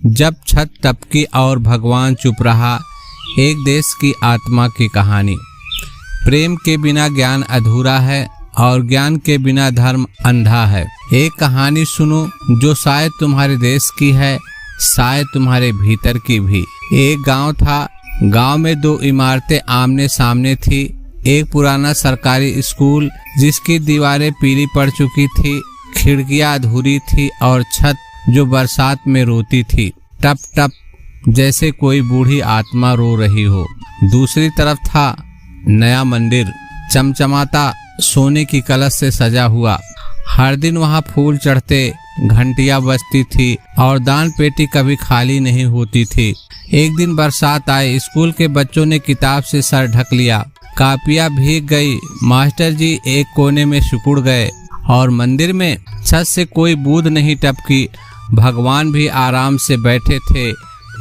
जब छत टपकी और भगवान चुप रहा। एक देश की आत्मा की कहानी। प्रेम के बिना ज्ञान अधूरा है और ज्ञान के बिना धर्म अंधा है। एक कहानी सुनो जो शायद तुम्हारे देश की है, शायद तुम्हारे भीतर की भी। एक गांव था। गांव में दो इमारतें आमने सामने थी। एक पुराना सरकारी स्कूल जिसकी दीवारें पीली पड़ चुकी थी, खिड़कियां अधूरी थी और छत जो बरसात में रोती थी, टप टप जैसे कोई बूढ़ी आत्मा रो रही हो। दूसरी तरफ था नया मंदिर, चमचमाता सोने की कलश से सजा हुआ। हर दिन वहां फूल चढ़ते, घंटियां बजती थी और दान पेटी कभी खाली नहीं होती थी। एक दिन बरसात आई। स्कूल के बच्चों ने किताब से सर ढक लिया, कापियां भीग गई। मास्टर जी एक कोने में सिकुड़ गए और मंदिर में छत से कोई बूंद नहीं टपकी। भगवान भी आराम से बैठे थे,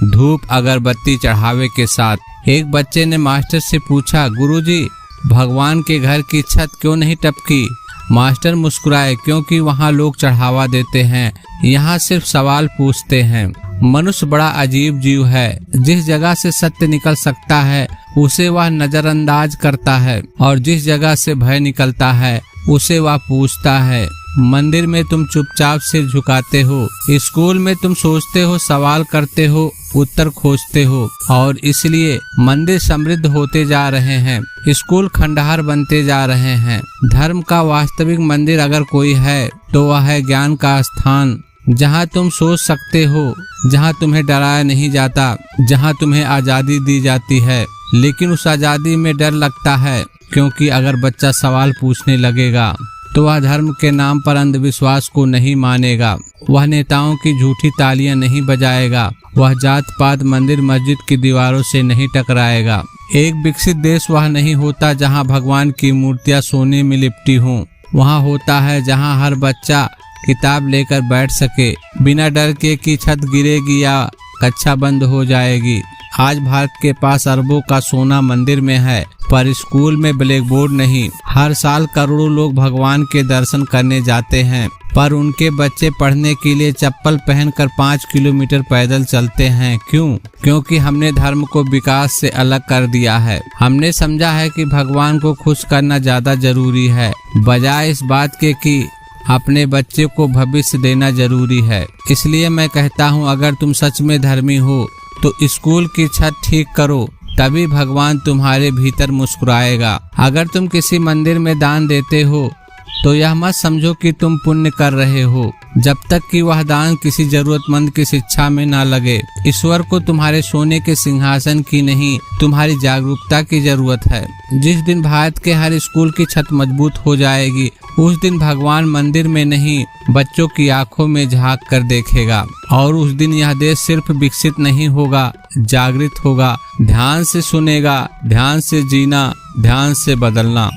धूप अगरबत्ती चढ़ावे के साथ। एक बच्चे ने मास्टर से पूछा, गुरुजी, भगवान के घर की छत क्यों नहीं टपकी? मास्टर मुस्कुराए, क्योंकि वहाँ लोग चढ़ावा देते हैं, यहाँ सिर्फ सवाल पूछते हैं। मनुष्य बड़ा अजीब जीव है। जिस जगह से सत्य निकल सकता है उसे वह नजरअंदाज करता है और जिस जगह से भय निकलता है उसे वह पूछता है। मंदिर में तुम चुपचाप सिर झुकाते हो, स्कूल में तुम सोचते हो, सवाल करते हो, उत्तर खोजते हो और इसलिए मंदिर समृद्ध होते जा रहे हैं, स्कूल खंडहर बनते जा रहे हैं। धर्म का वास्तविक मंदिर अगर कोई है तो वह है ज्ञान का स्थान, जहाँ तुम सोच सकते हो, जहाँ तुम्हें डराया नहीं जाता, जहाँ तुम्हें आजादी दी जाती है। लेकिन उस आजादी में डर लगता है, क्योंकि अगर बच्चा सवाल पूछने लगेगा तो वह धर्म के नाम पर अंधविश्वास को नहीं मानेगा, वह नेताओं की झूठी तालियां नहीं बजाएगा, वह जात पात मंदिर मस्जिद की दीवारों से नहीं टकराएगा। एक विकसित देश वह नहीं होता जहां भगवान की मूर्तियां सोने में लिपटी हों। वहां होता है जहां हर बच्चा किताब लेकर बैठ सके, बिना डर के कि छत गिरेगी या कक्षा बंद हो जाएगी। आज भारत के पास अरबों का सोना मंदिर में है, पर स्कूल में ब्लैक बोर्ड नहीं। हर साल करोड़ों लोग भगवान के दर्शन करने जाते हैं, पर उनके बच्चे पढ़ने के लिए चप्पल पहनकर 5 किलोमीटर पैदल चलते हैं। क्यों? क्योंकि हमने धर्म को विकास से अलग कर दिया है। हमने समझा है कि भगवान को खुश करना ज्यादा जरूरी है, बजाय इस बात के कि अपने बच्चे को भविष्य देना जरूरी है। इसलिए मैं कहता हूँ, अगर तुम सच में धर्मी हो तो स्कूल की छत ठीक करो, तभी भगवान तुम्हारे भीतर मुस्कुराएगा। अगर तुम किसी मंदिर में दान देते हो तो यह मत समझो कि तुम पुण्य कर रहे हो, जब तक कि वह दान किसी जरूरतमंद की शिक्षा में ना लगे। ईश्वर को तुम्हारे सोने के सिंहासन की नहीं, तुम्हारी जागरूकता की जरूरत है। जिस दिन भारत के हर स्कूल की छत मजबूत हो जाएगी, उस दिन भगवान मंदिर में नहीं, बच्चों की आंखों में झांक कर देखेगा। और उस दिन यह देश सिर्फ विकसित नहीं होगा, जागृत होगा। ध्यान से सुनेगा, ध्यान से जीना, ध्यान से बदलना।